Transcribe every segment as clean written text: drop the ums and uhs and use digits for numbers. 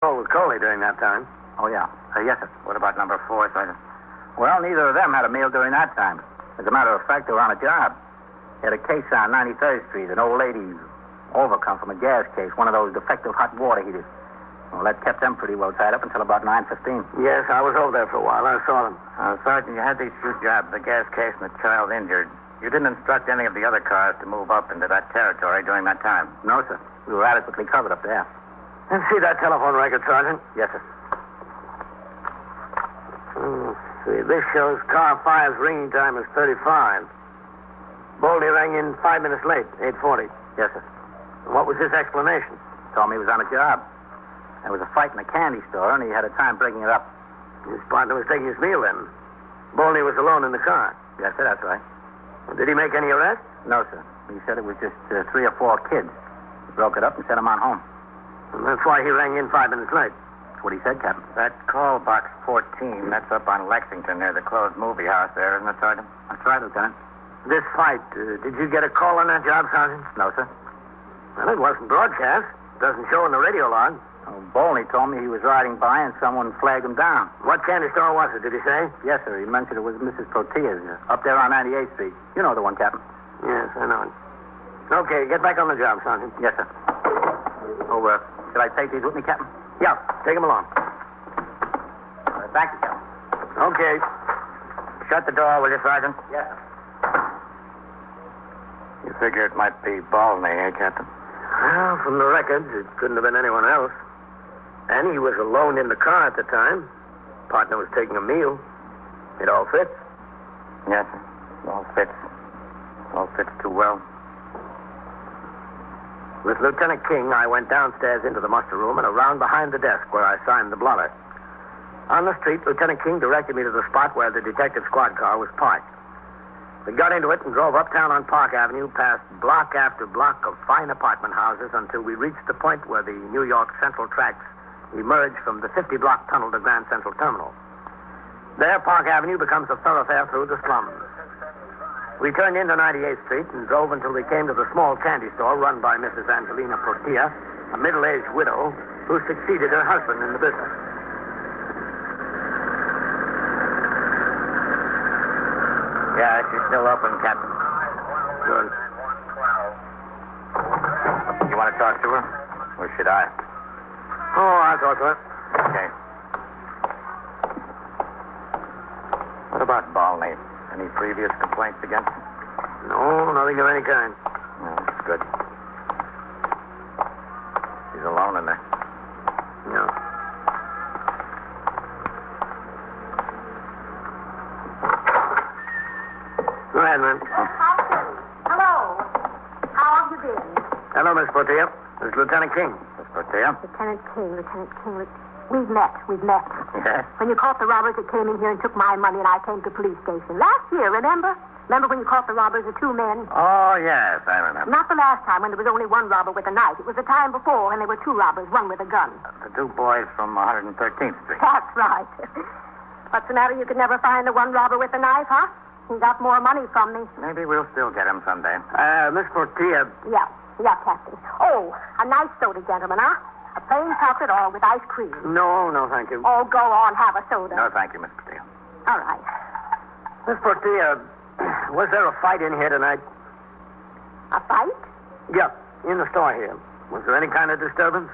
Oh, with Coley during that time. Oh, yeah. Yes, sir. What about number 4, Sergeant? Well, neither of them had a meal during that time. As a matter of fact, they were on a job. They had a case on 93rd Street. An old lady overcome from a gas case, one of those defective hot water heaters. Well, that kept them pretty well tied up until about 9:15. Yes, I was over there for a while. I saw them. Sergeant, you had these two jobs, the gas case and the child injured. You didn't instruct any of the other cars to move up into that territory during that time? No, sir. We were adequately covered up there. Let's see that telephone record, Sergeant. Yes, sir. See, this shows car 5's ringing time is 35. Boldy rang in 5 minutes late, 8:40. Yes, sir. And what was his explanation? Told me he was on a job. There was a fight in a candy store, and he had a time breaking it up. His partner was taking his meal then. Boldy was alone in the car. Yes, sir, that's right. Did he make any arrests? No, sir. He said it was just 3 or 4 kids. He broke it up and sent them on home. And that's why he rang in 5 minutes late. That's what he said, Captain. That call box 14, that's up on Lexington near the closed movie house there, isn't it, Sergeant? That's right, Lieutenant. This fight, did you get a call on that job, Sergeant? No, sir. Well, it wasn't broadcast. Doesn't show in the radio log. Bolney told me he was riding by and someone flagged him down. What candy store was it, did he say? Yes, sir. He mentioned it was Mrs. Protea's up there on 98th Street. You know the one, Captain. Yes, I know it. Okay, get back on the job, Sergeant. Yes, sir. Oh, should I take these with me, Captain? Yeah, take them along. Thank you, Captain. Okay. Shut the door, will you, Sergeant? Yes, sir. You figure it might be Balney, eh, Captain? Well, from the records, it couldn't have been anyone else. And he was alone in the car at the time. Partner was taking a meal. It all fits. Yes, sir. All fits. All fits too well. With Lieutenant King, I went downstairs into the muster room and around behind the desk where I signed the blotter. On the street, Lieutenant King directed me to the spot where the detective squad car was parked. We got into it and drove uptown on Park Avenue past block after block of fine apartment houses until we reached the point where the New York Central tracks emerge from the 50-block tunnel to Grand Central Terminal. There, Park Avenue becomes a thoroughfare through the slums. We turned into 98th Street and drove until we came to the small candy store run by Mrs. Angelina Protea, a middle-aged widow who succeeded her husband in the business. Yeah, she's still open, Captain. Good. You want to talk to her? Or should I? Oh, I'll talk to her. Okay. What about Balney? Any previous complaints against him? No, nothing of any kind. No, that's good. She's alone in there. No. Go ahead, man. Hello. How have you been? Hello, Miss Protea. This is Lieutenant King. Miss Protea? Lieutenant King. We've met. Yes. When you caught the robbers that came in here and took my money and I came to the police station. Last year, remember? Remember when you caught the robbers, the 2 men? Oh, yes, I remember. Not the last time when there was only one robber with a knife. It was the time before when there were 2 robbers, one with a gun. The 2 boys from 113th Street. That's right. What's the matter? You could never find the one robber with a knife, huh? He got more money from me. Maybe we'll still get him someday. Miss Protea. Yeah, Captain. Oh, a nice soda, gentlemen, huh? A plain chocolate all with ice cream. No, thank you. Oh, go on, have a soda. No, thank you, Miss Protea. All right. Miss Protea, was there a fight in here tonight? A fight? Yeah, in the store here. Was there any kind of disturbance?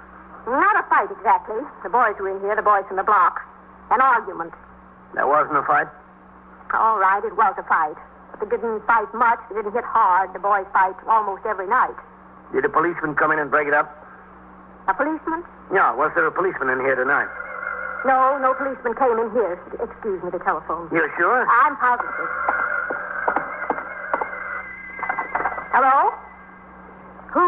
Not a fight, exactly. The boys were in here, the boys from the block. An argument. There wasn't a fight? All right, it was a fight. But they didn't fight much. They didn't hit hard. The boys fight almost every night. Did a policeman come in and break it up? A policeman? Yeah, was there a policeman in here tonight? No policeman came in here. Excuse me, the telephone. You sure? I'm positive. Hello? Who?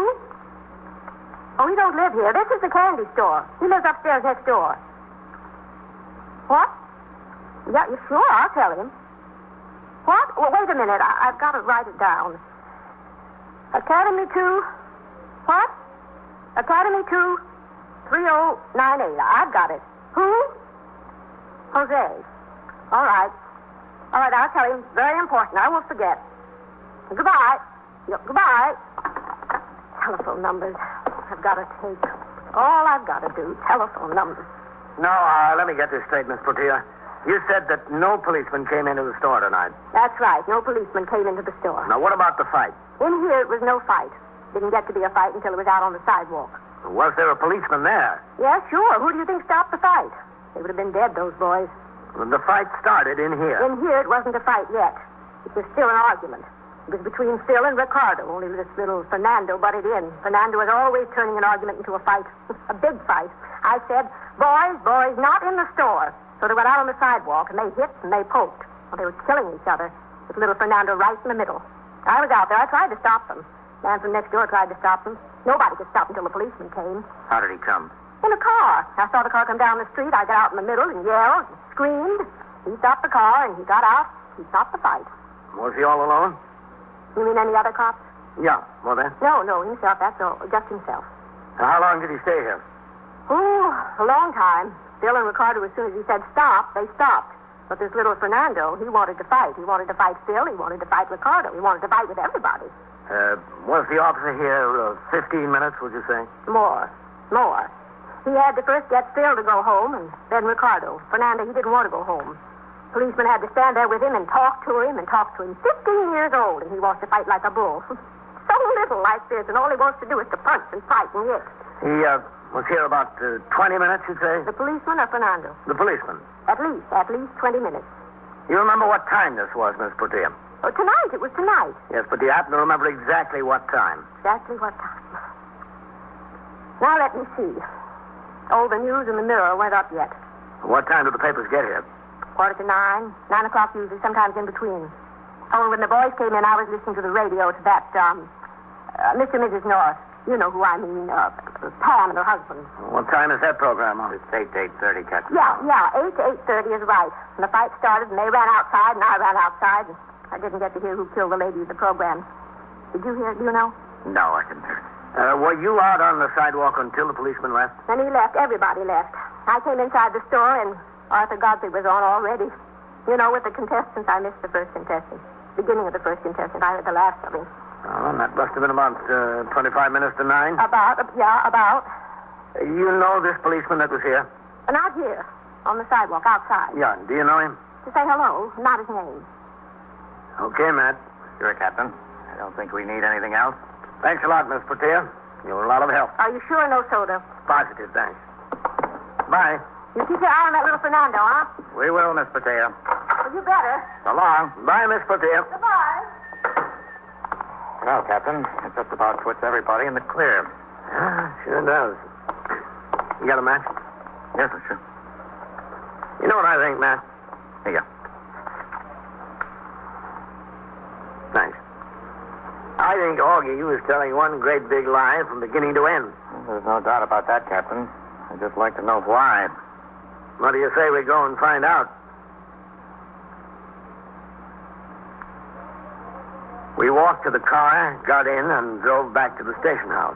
Oh, he don't live here. This is the candy store. He lives upstairs next door. What? Yeah, you sure? I'll tell him. What? Well, wait a minute. I've got to write it down. Academy 2. What? Academy 2, 3098. I've got it. Who? Jose. All right. I'll tell him. Very important. I won't forget. Goodbye. Goodbye. Telephone numbers. I've got to take. All I've got to do, telephone numbers. No, let me get this straight, Miss Portia. You said that no policeman came into the store tonight. That's right. No policeman came into the store. Now, what about the fight? In here, it was no fight. Didn't get to be a fight until it was out on the sidewalk. Was there a policeman there? Yeah, sure. Who do you think stopped the fight? They would have been dead, those boys. The fight started in here. In here, it wasn't a fight yet. It was still an argument. It was between Phil and Ricardo, only this little Fernando butted in. Fernando was always turning an argument into a fight, a big fight. I said, boys, not in the store. So they went out on the sidewalk, and they hit and they poked. Well, they were killing each other, with little Fernando right in the middle. I was out there. I tried to stop them. Man from next door tried to stop them. Nobody could stop until the policeman came. How did he come? In a car. I saw the car come down the street. I got out in the middle and yelled and screamed. He stopped the car, and he got out. He stopped the fight. Was he all alone? You mean any other cops? Yeah. Well, then? No, himself. That's all. Just himself. How long did he stay here? Oh, a long time. Phil and Ricardo, as soon as he said stop, they stopped. But this little Fernando, he wanted to fight. He wanted to fight Phil. He wanted to fight Ricardo. He wanted to fight with everybody. Was the officer here 15 minutes, would you say? More. He had to first get Phil to go home, and then Ricardo. Fernando, he didn't want to go home. Policeman had to stand there with him and talk to him. 15 years old, and he wants to fight like a bull. So little like this, and all he wants to do is to punch and fight and hit. He was here about 20 minutes, you'd say? The policeman or Fernando? The policeman. At least 20 minutes. You remember what time this was, Miss Portia? Oh, tonight. It was tonight. Yes, but do you happen to remember exactly what time? Exactly what time? Now, let me see. Oh, the news in the Mirror weren't up yet. What time did the papers get here? 8:45, 9 o'clock usually, sometimes in between. Oh, and when the boys came in, I was listening to the radio to that, Mr. and Mrs. North. You know who I mean, Pam and her husband. What time is that program on? It's 8 to 8:30, Captain. Yeah, 8 to 8:30 is right. And the fight started, and they ran outside, and I ran outside, and I didn't get to hear who killed the lady of the program. Did you hear? Do you know? No, I didn't hear. Were you out on the sidewalk until the policeman left? Then he left. Everybody left. I came inside the store, and Arthur Godfrey was on already. You know, with the contestants, I missed the first contestant. Beginning of the first contestant. I heard the last of him. Oh, and that must have been about 25 minutes to 9? About. You know this policeman that was here? Not here. On the sidewalk, outside. Yeah. Do you know him? To say hello, not his name. Okay, Matt. Sure, Captain. I don't think we need anything else. Thanks a lot, Miss Portia. You were a lot of help. Are you sure no soda? Positive, thanks. Bye. You keep your eye on that little Fernando, huh? We will, Miss Portia. Well, you better. So long. Bye, Miss Portia. Goodbye. Well, Captain, it just about puts everybody in the clear. Yeah, sure does. You got a match? Yes, sure. You know what I think, Matt? Here. Thanks. I think Augie was telling one great big lie from beginning to end. Well, there's no doubt about that, Captain. I'd just like to know why. What do you say we go and find out? We walked to the car, got in, and drove back to the station house.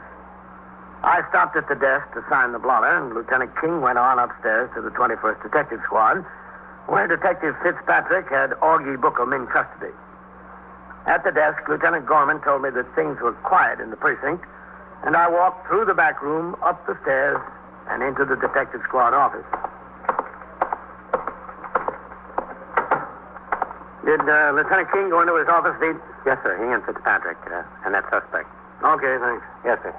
I stopped at the desk to sign the blotter, and Lieutenant King went on upstairs to the 21st Detective Squad, where Detective Fitzpatrick had Augie Bookham in custody. At the desk, Lieutenant Gorman told me that things were quiet in the precinct, and I walked through the back room, up the stairs, and into the Detective Squad office. Did Lieutenant King go into his office, Steve? Yes, sir. He and Fitzpatrick, and that suspect. Okay, thanks. Yes, sir.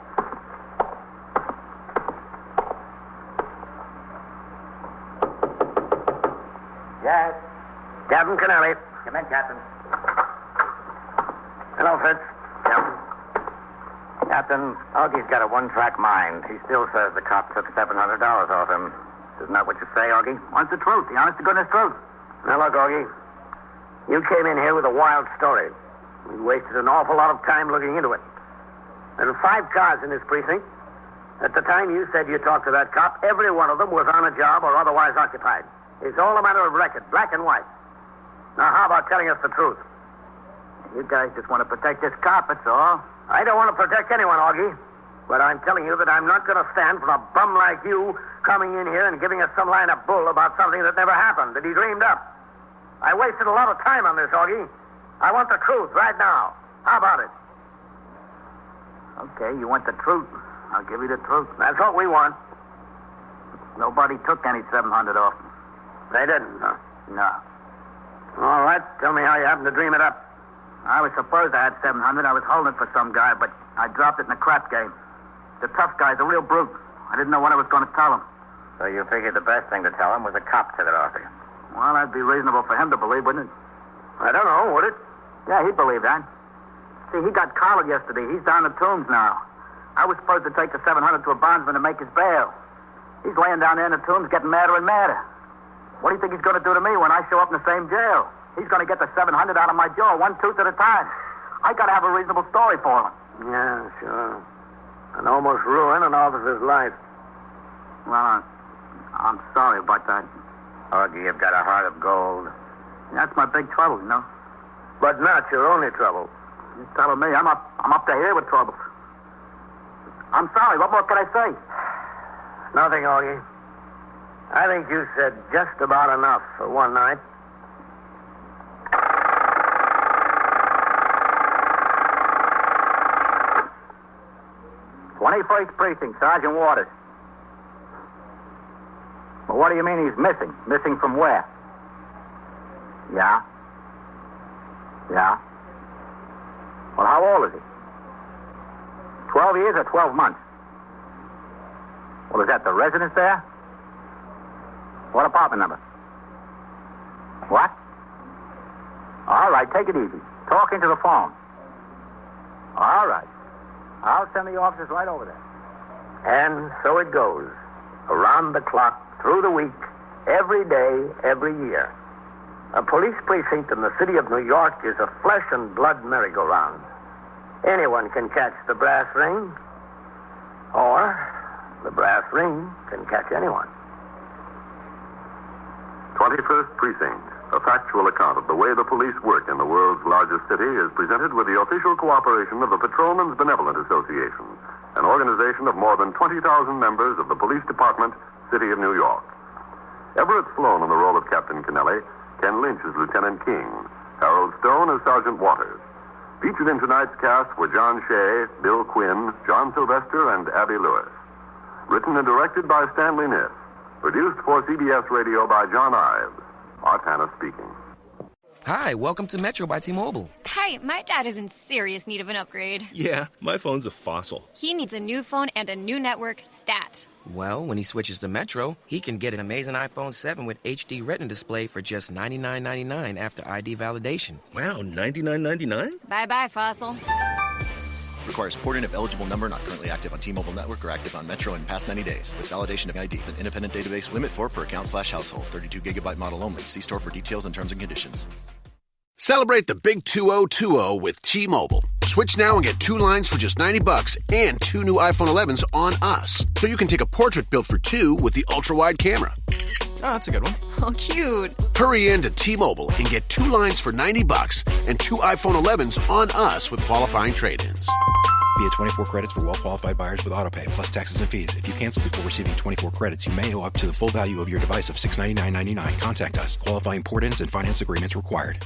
Yes. Captain Kennelly. Come in, Captain. Hello, Fitz. Captain, Augie's got a one-track mind. He still says the cop took $700 off him. Isn't that what you say, Augie? What's the truth? The honest-to-goodness truth. Now, look, Augie. You came in here with a wild story. We wasted an awful lot of time looking into it. There are 5 cars in this precinct. At the time you said you talked to that cop, every one of them was on a job or otherwise occupied. It's all a matter of record, black and white. Now, how about telling us the truth? You guys just want to protect this cop, that's all. I don't want to protect anyone, Augie. But I'm telling you that I'm not going to stand for a bum like you coming in here and giving us some line of bull about something that never happened, that he dreamed up. I wasted a lot of time on this, Augie. I want the truth right now. How about it? Okay, you want the truth. I'll give you the truth. That's what we want. Nobody took any 700 off me. They didn't, huh? No. All right. Tell me how you happened to dream it up. I was supposed I had 700. I was holding it for some guy, but I dropped it in a crap game. The tough guy's a real brute. I didn't know what I was going to tell him. So you figured the best thing to tell him was a cop took it off you. Well, that'd be reasonable for him to believe, wouldn't it? I don't know, would it? Yeah, he'd believe that. See, he got collared yesterday. He's down the tombs now. I was supposed to take the 700 to a bondsman to make his bail. He's laying down there in the tombs getting madder and madder. What do you think he's going to do to me when I show up in the same jail? He's going to get the 700 out of my jaw, one tooth at a time. I got to have a reasonable story for him. Yeah, sure. And almost ruin an officer's life. Well, I'm sorry about that. Augie, you've got a heart of gold. That's my big trouble, you know. But not your only trouble. You're telling me I'm up to here with troubles. I'm sorry. What more can I say? Nothing, Augie. I think you said just about enough for one night. "21st Precinct, Sergeant Waters." Well, what do you mean he's missing? Missing from where? Yeah. Yeah. Well, how old is he? 12 years or 12 months? Well, is that the residence there? What apartment number? What? All right, take it easy. Talk into the phone. All right. I'll send the officers right over there. And so it goes. Around the clock, through the week, every day, every year. A police precinct in the city of New York is a flesh and blood merry-go-round. Anyone can catch the brass ring, or the brass ring can catch anyone. 21st Precinct, a factual account of the way the police work in the world's largest city, is presented with the official cooperation of the Patrolmen's Benevolent Association, an organization of more than 20,000 members of the Police Department, City of New York. Everett Sloan in the role of Captain Kennelly, Ken Lynch as Lieutenant King, Harold Stone as Sergeant Waters. Featured in tonight's cast were John Shea, Bill Quinn, John Sylvester, and Abby Lewis. Written and directed by Stanley Niss. Produced for CBS Radio by John Ives. Art Hanna speaking. Hi, welcome to Metro by T-Mobile. Hi, my dad is in serious need of an upgrade. Yeah, my phone's a fossil. He needs a new phone and a new network stat. Well, when he switches to Metro, he can get an amazing iPhone 7 with HD Retina display for just $99.99 after ID validation. Wow, $99.99? Bye-bye, fossil. Requires porting of eligible number not currently active on T-Mobile network or active on Metro in past 90 days. With validation of ID. An independent database limit 4 per account/household. 32 gigabyte model only. See store for details and terms and conditions. Celebrate the big 2020 with T-Mobile. Switch now and get 2 lines for just $90 and 2 new iPhone 11s on us. So you can take a portrait built for 2 with the ultra-wide camera. Oh, that's a good one. Oh, cute. Hurry in to T-Mobile and get 2 lines for $90 and 2 iPhone 11s on us with qualifying trade-ins. Via 24 credits for well-qualified buyers with autopay, plus taxes and fees. If you cancel before receiving 24 credits, you may owe up to the full value of your device of $699.99. Contact us. Qualifying port-ins and finance agreements required.